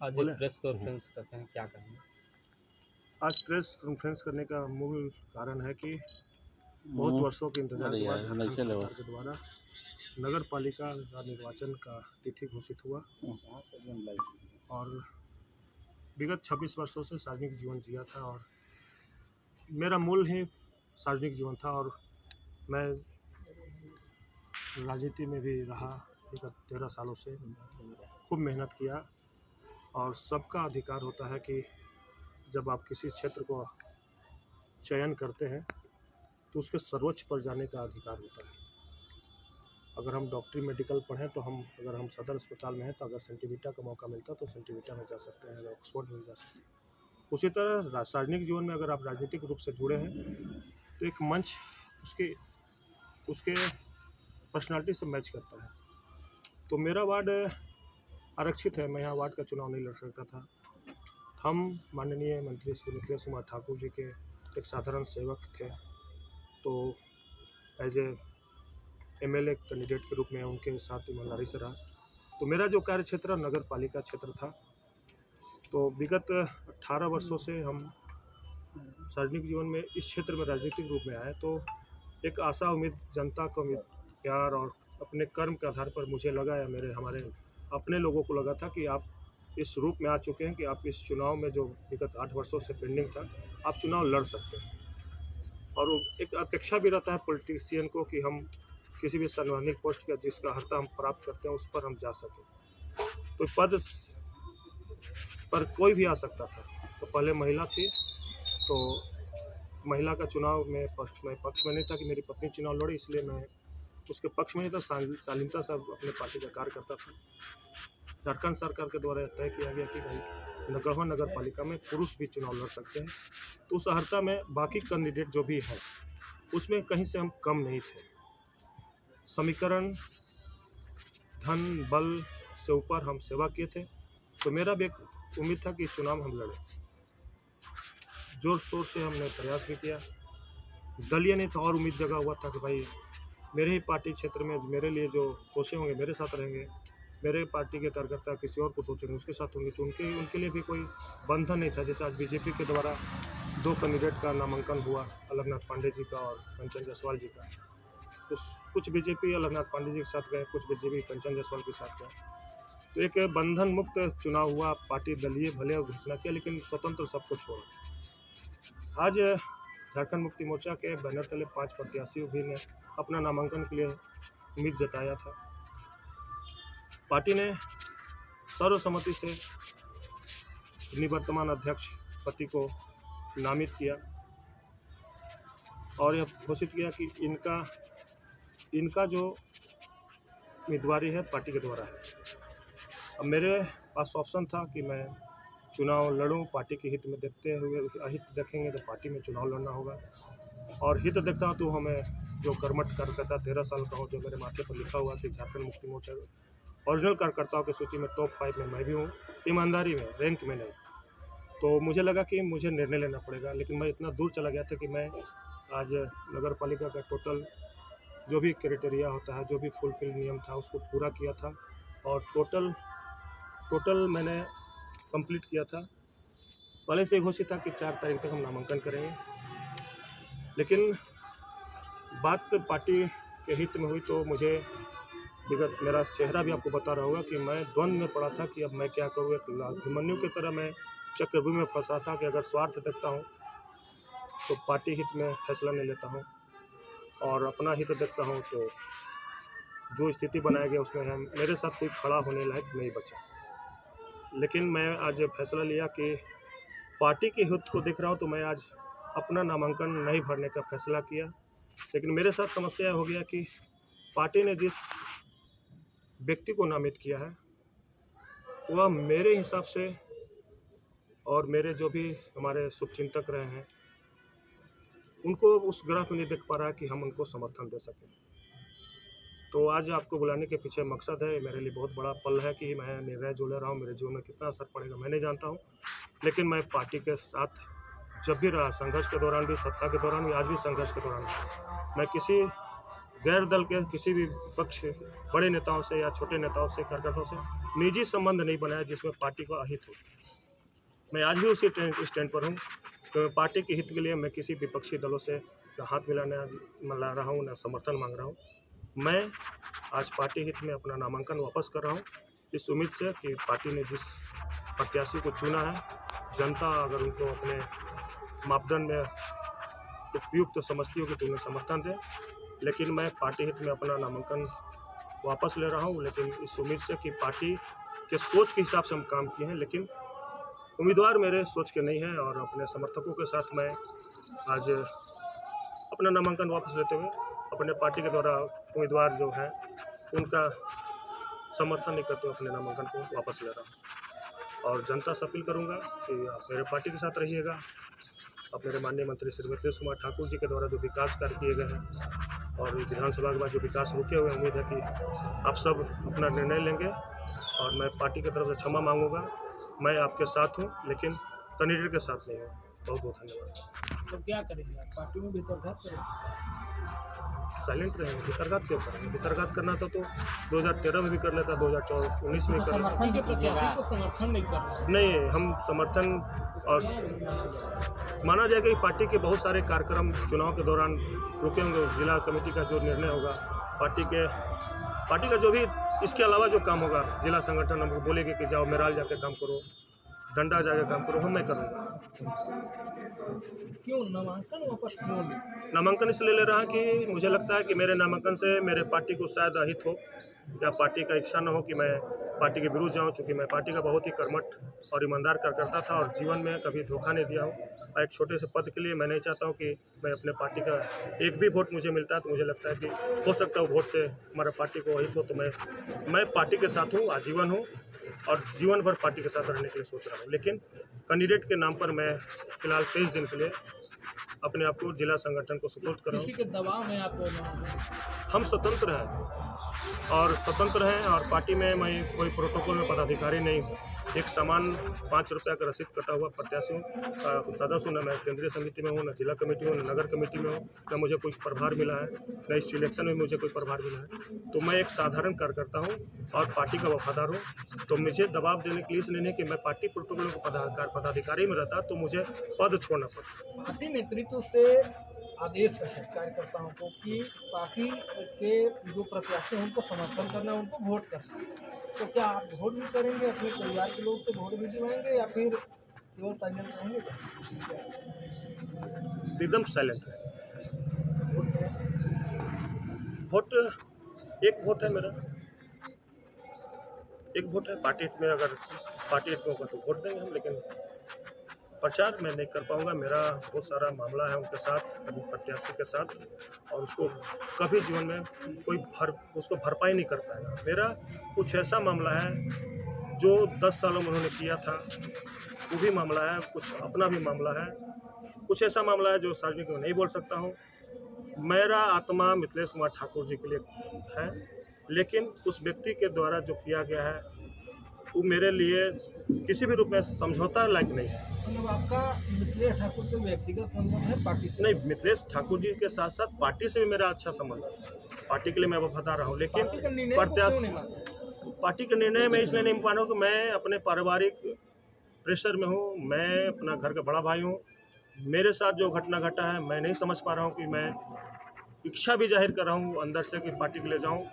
आज एक बोले प्रेस कॉन्फ्रेंस करते हैं, क्या कहेंगे? आज प्रेस कॉन्फ्रेंस करने का मूल कारण है कि बहुत वर्षों के इंतजार के बाद झारखंड सरकार के द्वारा नगर पालिका का निर्वाचन का तिथि घोषित हुआ और विगत 26 वर्षों से सार्वजनिक जीवन जिया था और मेरा मूल ही सार्वजनिक जीवन था और मैं राजनीति में भी रहा विगत 13 सालों से, खूब मेहनत किया और सबका अधिकार होता है कि जब आप किसी क्षेत्र को चयन करते हैं तो उसके सर्वोच्च पर जाने का अधिकार होता है। अगर हम डॉक्टरी मेडिकल पढ़ें तो अगर हम सदर अस्पताल में हैं तो अगर सेंटीमीटा का मौका मिलता तो सेंटीमीटा में जा सकते हैं, अगर ऑक्सफोर्ड में जा सकते हैं। उसी तरह सार्वजनिक जीवन में अगर आप राजनीतिक रूप से जुड़े हैं तो एक मंच उसके उसके पर्सनालिटी से मैच करता है। तो मेरा वार्ड आरक्षित है, मैं यहाँ वार्ड का चुनाव नहीं लड़ सकता था। हम माननीय मंत्री श्री मिथिलेश कुमार ठाकुर जी के एक साधारण सेवक थे, तो एज ए MLA कैंडिडेट के रूप में उनके साथ ईमानदारी से रहा। तो मेरा जो कार्य क्षेत्र नगर पालिका क्षेत्र था, तो विगत 18 वर्षों से हम सार्वजनिक जीवन में इस क्षेत्र में राजनीतिक रूप में आए, तो एक आशा उम्मीद जनता का प्यार और अपने कर्म के आधार पर मुझे लगा या हमारे अपने लोगों को लगा था कि आप इस रूप में आ चुके हैं कि आप इस चुनाव में जो विगत 8 वर्षों से पेंडिंग था, आप चुनाव लड़ सकते हैं। और एक अपेक्षा भी रहता है पॉलिटिशियन को कि हम किसी भी संवैधानिक पोस्ट का जिसका अर्हता हम प्राप्त करते हैं उस पर हम जा सकें। तो पद पर कोई भी आ सकता था। तो पहले महिला थी, तो महिला का चुनाव में पक्ष में नहीं था कि मेरी पत्नी चुनाव लड़ी, इसलिए मैं उसके पक्ष में नहीं था। शालीनता से अपने पार्टी का कार्य करता था। झारखंड सरकार के द्वारा तय किया गया कि भाई गढ़वा नगर पालिका में पुरुष भी चुनाव लड़ सकते हैं, तो उस अर्हता में बाकी कैंडिडेट जो भी है उसमें कहीं से हम कम नहीं थे। समीकरण धन बल से ऊपर हम सेवा किए थे, तो मेरा भी एक उम्मीद था कि चुनाव हम लड़े। जोर शोर से हमने प्रयास भी किया, दलीय नहीं था और उम्मीद जगा हुआ था कि भाई मेरे ही पार्टी क्षेत्र में मेरे लिए जो सोचे होंगे मेरे साथ रहेंगे, मेरे पार्टी के कार्यकर्ता किसी और को सोचेंगे उसके साथ होंगे। तो उनके लिए भी कोई बंधन नहीं था। जैसे आज बीजेपी के द्वारा 2 कैंडिडेट का नामांकन हुआ, अलगनाथ पांडे जी का और कंचन जायसवाल जी का। तो कुछ बीजेपी अलगनाथ पांडे जी के साथ गए, कुछ बीजेपी कंचन जायसवाल के साथ गए। तो एक बंधन मुक्त चुनाव हुआ। पार्टी दलीय भले घोषणा किया लेकिन स्वतंत्र सबको छोड़ा। आज झारखंड मुक्ति मोर्चा के बैनर तले 5 प्रत्याशियों भी ने अपना नामांकन के लिए उम्मीद जताया था। पार्टी ने सर्वसम्मति से निवर्तमान अध्यक्ष पति को नामित किया और यह घोषित किया कि इनका जो उम्मीदवारी है पार्टी के द्वारा है। अब मेरे पास ऑप्शन था कि मैं चुनाव लड़ूं, पार्टी के हित में देखते हुए। अहित देखेंगे तो पार्टी में चुनाव लड़ना होगा, और हित देखता हूँ तो हमें जो कर्मठ कार्यकर्ता 13 साल का हो, जो मेरे माथे पर लिखा हुआ कि झारखंड मुक्ति मोर्चा ओरिजिनल कार्यकर्ताओं की सूची में टॉप 5 में मैं भी हूँ, ईमानदारी में, रैंक में नहीं। तो मुझे लगा कि मुझे निर्णय लेना पड़ेगा, लेकिन मैं इतना दूर चला गया था कि मैं आज नगर पालिका का टोटल जो भी क्राइटेरिया होता है, जो भी फुलफिल नियम था उसको पूरा किया था और टोटल मैंने कंप्लीट किया था। पहले से घोषित था कि 4 तारीख तक हम नामांकन करेंगे, लेकिन बात पार्टी के हित में हुई तो मुझे विगत मेरा चेहरा भी आपको बता रहा होगा कि मैं द्वंद्व में पड़ा था कि अब मैं क्या करूँ। एक अभिमन्यु की तरह मैं चक्रव्यूह में फंसा था कि अगर स्वार्थ देखता हूँ तो पार्टी हित में फैसला नहीं लेता हूँ, और अपना हित देखता हूँ तो जो स्थिति बनाया गया उसमें हम मेरे साथ कोई खड़ा होने लायक नहीं बचा। लेकिन मैं आज फैसला लिया कि पार्टी के हित को देख रहा हूँ, तो मैं आज अपना नामांकन नहीं भरने का फैसला किया। लेकिन मेरे साथ समस्या हो गया कि पार्टी ने जिस व्यक्ति को नामित किया है वह मेरे हिसाब से और मेरे जो भी हमारे शुभचिंतक रहे हैं उनको उस ग्राफ में नहीं देख पा रहा कि हम उनको समर्थन दे सकें। तो आज आपको बुलाने के पीछे मकसद है, मेरे लिए बहुत बड़ा पल है कि मैं निर्णय जो ले रहा हूँ मेरे जीवन में कितना असर पड़ेगा मैं नहीं जानता हूँ, लेकिन मैं पार्टी के साथ जब भी रहा, संघर्ष के दौरान भी, सत्ता के दौरान भी, आज भी संघर्ष के दौरान भी, मैं किसी गैर दल के किसी भी पक्ष बड़े नेताओं से या छोटे नेताओं से कार्यकर्ताओं से निजी संबंध नहीं बनाया जिसमें पार्टी को अहित हो। मैं आज भी उसी स्टैंड पर हूँ कि पार्टी के हित के लिए मैं किसी विपक्षी दलों से न हाथ मिला रहा हूँ, न समर्थन मांग रहा हूँ। मैं आज पार्टी हित में अपना नामांकन वापस कर रहा हूँ, इस उम्मीद से कि पार्टी ने जिस प्रत्याशी को चुना है, जनता अगर उनको अपने मापदंड में उपयुक्त समझती हो कि उन्हें समर्थन दें। लेकिन मैं पार्टी हित में अपना नामांकन वापस ले रहा हूँ, लेकिन इस उम्मीद से कि पार्टी के सोच के हिसाब से हम काम किए हैं, लेकिन उम्मीदवार मेरे सोच के नहीं हैं और अपने समर्थकों के साथ मैं आज अपना नामांकन वापस लेते हुए अपने पार्टी के द्वारा उम्मीदवार जो है उनका समर्थन नहीं करते हुए अपने नामांकन को वापस ले रहा हूँ। और जनता से अपील करूँगा कि आप मेरे पार्टी के साथ रहिएगा। अब मेरे माननीय मंत्री श्री मिथिलेश कुमार ठाकुर जी के द्वारा जो विकास कार्य किए गए हैं और विधानसभा के बाद जो विकास रुके हुए, उम्मीद है कि आप सब अपना निर्णय लेंगे और मैं पार्टी की तरफ से क्षमा मांगूंगा। मैं आपके साथ हूं, लेकिन कैंडिडेट के साथ नहीं हूं। बहुत बहुत धन्यवाद। तो क्या करेंगे आप? पार्टी में भीतरघात करेंगे? साइलेंट रहेंगे। भीतरघात क्यों करेंगे? भीतरघात करना था तो 2013 में भी कर लेता, 2019 में कर लेता। समर्थन के प्रत्याशी को समर्थन नहीं कर रहे? नहीं, हम समर्थन और माना जाएगा कि पार्टी के बहुत सारे कार्यक्रम चुनाव के दौरान रुके होंगे। जिला कमेटी का जो निर्णय होगा, पार्टी का जो भी इसके अलावा जो काम होगा, जिला संगठन हमको बोलेंगे कि जाओ मेराल जाके काम करो, डंडा जाके काम करो, हम मैं करूँगा। क्यों नामांकन वापस क्यों ले? नामांकन इसलिए ले रहा कि मुझे लगता है कि मेरे नामांकन से मेरे पार्टी को शायद अहित हो या पार्टी का इच्छा न हो कि मैं पार्टी के विरुद्ध जाऊं, चूँकि मैं पार्टी का बहुत ही कर्मठ और ईमानदार कार्यकर्ता था और जीवन में कभी धोखा नहीं दिया हूं। और एक छोटे से पद के लिए मैं नहीं चाहता हूं कि मैं अपने पार्टी का एक भी वोट मुझे मिलता है तो मुझे लगता है कि हो सकता है वोट से हमारा पार्टी को अहित हो। तो मैं पार्टी के साथ हूँ, आजीवन हूँ और जीवन भर पार्टी के साथ रहने के लिए सोच रहा हूँ। लेकिन कैंडिडेट के नाम पर मैं फिलहाल 23 दिन के लिए अपने आप को जिला संगठन को सुपुर्द कर रहा हूं। किसी के दबाव में आप? हम स्वतंत्र हैं और पार्टी में मैं कोई प्रोटोकॉल में पदाधिकारी नहीं हूँ। एक समान 5 रुपये का रसीद कटा हुआ प्रत्याशी हूँ, सदस्य हूँ। न मैं केंद्रीय समिति में हूँ, न जिला कमेटी हूँ, न नगर कमेटी में हूँ, न मुझे कुछ प्रभार मिला है, न इस इलेक्शन में मुझे कोई प्रभार मिला है। तो मैं एक साधारण कार्यकर्ता हूँ और पार्टी का वफादार हूँ। तो मुझे दबाव देने के लिए इसलिए नहीं कि मैं पार्टी प्रोटोकॉल के पदाधिकारी में रहता तो मुझे पद छोड़ना पड़ता। पार्टी नेतृत्व से आदेश है कार्यकर्ताओं को कि पार्टी के जो प्रत्याशी हैं उनको समर्थन करना, उनको वोट करना। तो क्या आप वोट भी करेंगे, अपने परिवार के लोग से वोट भी दिलवाएंगे या फिर केवल साइलेंट रहेंगे? एकदम साइलेंट है। वोट एक वोट है मेरा, एक वोट है। पार्टी में अगर पार्टी होगा तो वोट देंगे हम, लेकिन प्रचार मैं नहीं कर पाऊंगा। मेरा बहुत सारा मामला है उनके साथ, कभी प्रत्याशी के साथ, और उसको कभी जीवन में कोई उसको भरपाई नहीं कर पाएगा। मेरा कुछ ऐसा मामला है जो 10 सालों में उन्होंने किया था, वो भी मामला है, कुछ अपना भी मामला है, कुछ ऐसा मामला है जो सार्वजनिक में नहीं बोल सकता हूँ। मेरा आत्मा मिथिलेश कुमार ठाकुर जी के लिए है, लेकिन उस व्यक्ति के द्वारा जो किया गया है वो मेरे लिए किसी भी रूप में समझौता लायक नहीं है। मतलब आपका मिथिलेश ठाकुर से व्यक्तिगत संबंध है, पार्टी से नहीं? मिथिलेश ठाकुर जी के साथ साथ पार्टी से भी मेरा अच्छा संबंध है। पार्टी के लिए मैं वफादार रहा हूँ, लेकिन पार्टी के निर्णय में इसलिए नहीं मानूँ कि मैं अपने पारिवारिक प्रेशर में हूँ। मैं अपना घर का बड़ा भाई हूँ। मेरे साथ जो घटना घटा है मैं नहीं समझ पा रहा हूँ कि मैं इच्छा भी जाहिर कर रहा हूँ अंदर से कि पार्टी के लिए जाऊँ।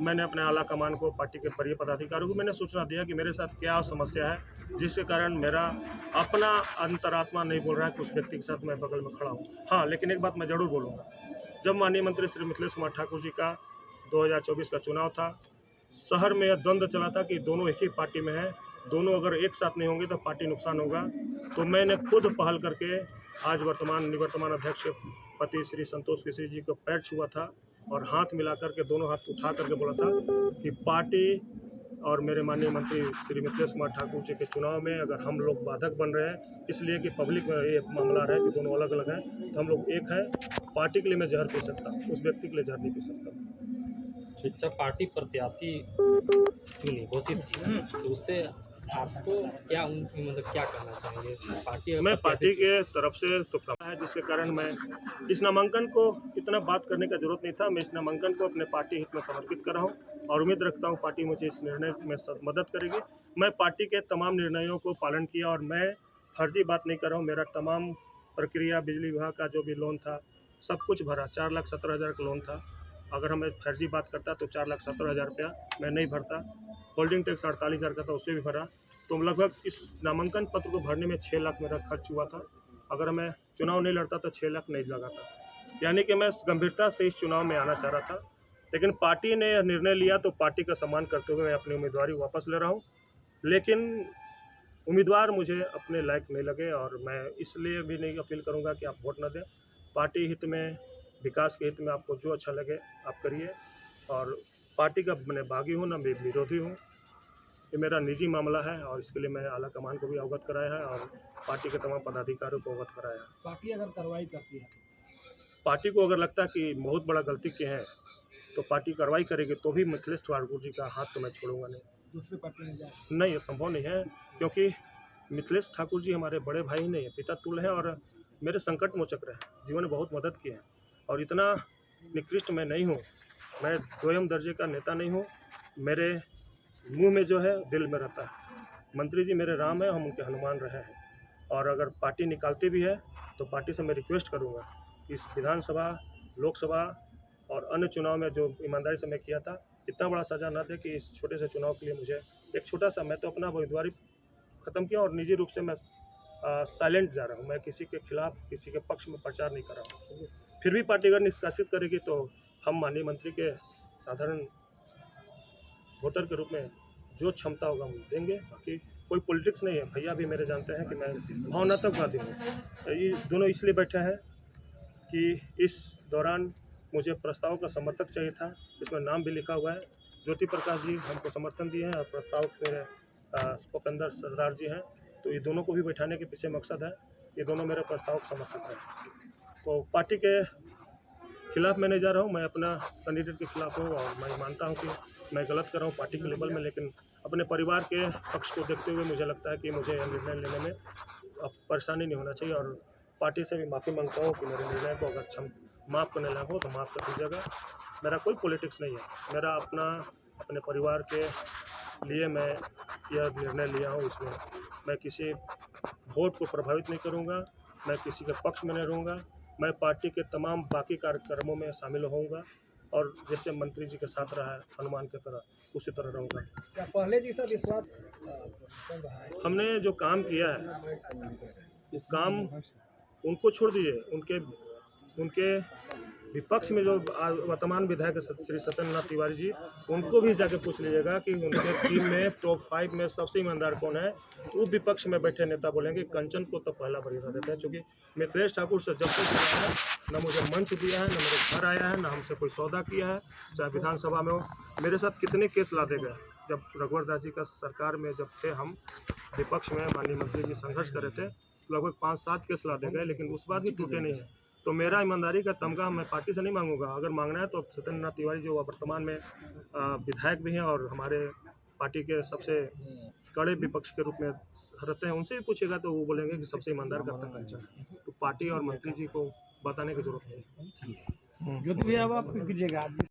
मैंने अपने आला कमान को, पार्टी के वरीय पदाधिकारियों को मैंने सूचना दिया कि मेरे साथ क्या समस्या है, जिसके कारण मेरा अपना अंतरात्मा नहीं बोल रहा है कि उस व्यक्ति के साथ मैं बगल में खड़ा हूँ। हाँ, लेकिन एक बात मैं ज़रूर बोलूँगा, जब माननीय मंत्री श्री मिथिलेश कुमार ठाकुर जी का 2024 का चुनाव था, शहर में यह द्वंद्व चला था कि दोनों एक ही पार्टी में हैं, दोनों अगर एक साथ नहीं होंगे तो पार्टी नुकसान होगा। तो मैंने खुद पहल करके आज निवर्तमान अध्यक्ष पति श्री संतोष केसरी जी को पैर छुआ था और हाथ मिला करके, दोनों हाथ उठा करके बोला था कि पार्टी और मेरे माननीय मंत्री श्री मिथिलेश कुमार ठाकुर जी के चुनाव में अगर हम लोग बाधक बन रहे हैं, इसलिए कि पब्लिक में ये मामला रहा है कि दोनों अलग अलग हैं, तो हम लोग एक हैं। पार्टी के लिए मैं जहर पी सकता हूँ, उस व्यक्ति के लिए जहर नहीं पी सकता। अच्छा, पार्टी प्रत्याशी चुनी, घोषित की, तो उससे आपको क्या मतलब क्या करना चाहेंगे पार्टी मैं आपका पार्टी कैसे के तरफ से शुभकामनाएं है, जिसके कारण मैं इस नामांकन को इतना बात करने का जरूरत नहीं था। मैं इस नामांकन को अपने पार्टी हित में समर्पित कर रहा हूँ और उम्मीद रखता हूँ पार्टी मुझे इस निर्णय में मदद करेगी। मैं पार्टी के तमाम निर्णयों को पालन किया और मैं फर्जी बात नहीं कर रहा हूँ। मेरा तमाम प्रक्रिया, बिजली विभाग का जो भी लोन था सब कुछ भरा। 4,17,000 का लोन था। अगर हमें फर्जी बात करता तो 4,17,000 रुपया मैं नहीं भरता। होल्डिंग टैक्स 48,000 का था, उससे भी भरा। तो लगभग इस नामांकन पत्र को भरने में 6 लाख मेरा खर्च हुआ था। अगर मैं चुनाव नहीं लड़ता तो 6 लाख नहीं लगा था। यानी कि मैं गंभीरता से इस चुनाव में आना चाह रहा था, लेकिन पार्टी ने निर्णय लिया तो पार्टी का सम्मान करते हुए मैं अपनी उम्मीदवारी वापस ले रहा हूँ। लेकिन उम्मीदवार मुझे अपने लायक नहीं लगे और मैं इसलिए भी नहीं अपील करूँगा कि आप वोट न दें। पार्टी हित में, विकास के हित में आपको जो अच्छा लगे आप करिए। और पार्टी का मैं बागी हूँ, ना विरोधी हूँ। ये मेरा निजी मामला है और इसके लिए मैं आला कमान को भी अवगत कराया है और पार्टी के तमाम पदाधिकारियों को अवगत कराया है। पार्टी अगर कार्रवाई करती है पार्टी को अगर लगता है कि बहुत बड़ा गलती किए हैं तो पार्टी कार्रवाई करेगी, तो भी मिथिलेश ठाकुर जी का हाथ तो मैं छोड़ूंगा नहीं। दूसरी पार्टी में जाए, नहीं, ये संभव नहीं है, क्योंकि मिथिलेश ठाकुर जी हमारे बड़े भाई ही नहीं है, पिता तुल्य हैं और मेरे संकट मोचक रहे। जीवन में बहुत मदद की है और इतना निकृष्ट मैं नहीं हूँ। मैं दोयम दर्जे का नेता नहीं हूँ। मेरे मुंह में जो है दिल में रहता है। मंत्री जी मेरे राम है, हम उनके हनुमान रहे हैं। और अगर पार्टी निकालती भी है तो पार्टी से मैं रिक्वेस्ट करूंगा कि इस विधानसभा, लोकसभा और अन्य चुनाव में जो ईमानदारी से मैं किया था, इतना बड़ा सज़ा ना दे कि इस छोटे से चुनाव के लिए मुझे एक छोटा सा, मैं तो अपना उम्मीदवारी ख़त्म किया और निजी रूप से मैं साइलेंट जा रहा हूँ। मैं किसी के खिलाफ, किसी के पक्ष में प्रचार नहीं कर रहा हूँ। फिर भी पार्टी अगर निष्कासित करेगी तो हम माननीय मंत्री के साधारण वोटर के रूप में जो क्षमता होगा हम देंगे। बाकी कोई पॉलिटिक्स नहीं है। भैया भी मेरे जानते हैं कि मैं भावनात्मकवादी हूँ। ये दोनों इसलिए बैठे हैं कि इस दौरान मुझे प्रस्ताव का समर्थक चाहिए था। इसमें नाम भी लिखा हुआ है। ज्योति प्रकाश जी हमको समर्थन दिए हैं और प्रस्ताव मेरे भूपेंद्र सरदार जी हैं। तो ये दोनों को भी बैठाने के पीछे मकसद है। ये दोनों मेरे प्रस्ताव के समर्थक हैं। तो पार्टी के खिलाफ मैं नहीं जा रहा हूँ। मैं अपना कैंडिडेट के खिलाफ हूँ और मैं मानता हूँ कि मैं गलत कर रहा हूँ पार्टी के लेवल में, लेकिन अपने परिवार के पक्ष को देखते हुए मुझे लगता है कि मुझे यह निर्णय लेने में अब परेशानी नहीं होना चाहिए। और पार्टी से भी माफ़ी मांगता हूँ कि मेरे निर्णय को अगर क्षम माफ़ करने लायक हो तो माफ़ कर दीजिएगा। मेरा कोई पॉलिटिक्स नहीं है। मेरा अपने परिवार के लिए मैं यह निर्णय लिया हूँ। इसमें मैं किसी वोट को प्रभावित नहीं करूँगा, मैं किसी के पक्ष में नहीं रहूँगा। मैं पार्टी के तमाम बाकी कार्यक्रमों में शामिल होऊंगा और जैसे मंत्री जी के साथ रहा है हनुमान की तरह, उसी तरह रहूँगा। क्या पहले जैसा विश्वास चल रहा है? हमने जो काम किया है वो काम उनको छोड़ दीजिए। उनके विपक्ष में जो वर्तमान विधायक श्री सत्येंद्रनाथ तिवारी जी, उनको भी जाके पूछ लीजिएगा कि उनके टीम में टॉप 5 में सबसे ईमानदार कौन है। तो वो विपक्ष में बैठे नेता बोलेंगे कंचन को तो पहला वरीयता देते हैं। चूँकि मिथिलेश ठाकुर से जब तक आया है, न मुझे मंच दिया है, न मेरे घर आया है, न हमसे कोई सौदा किया है। चाहे विधानसभा में हो, मेरे साथ कितने केस लादे गए। जब रघुवर दास जी का सरकार में जब थे हम विपक्ष में, माननीय मंत्री जी संघर्ष कर रहे थे, लगभग 5-7 केस लादे गए, लेकिन उस बात भी टूटे नहीं है। तो मेरा ईमानदारी का तमगा मैं पार्टी से नहीं मांगूंगा। अगर मांगना है तो सत्येंद्रनाथ तिवारी जो वर्तमान में विधायक भी हैं और हमारे पार्टी के सबसे कड़े विपक्ष के रूप में रहते हैं, उनसे भी पूछेगा तो वो बोलेंगे कि सबसे ईमानदार का कंचन है। तो पार्टी और मंत्री जी को बताने की जरूरत नहीं है। ज्योति भैया अब आप कीजिएगा।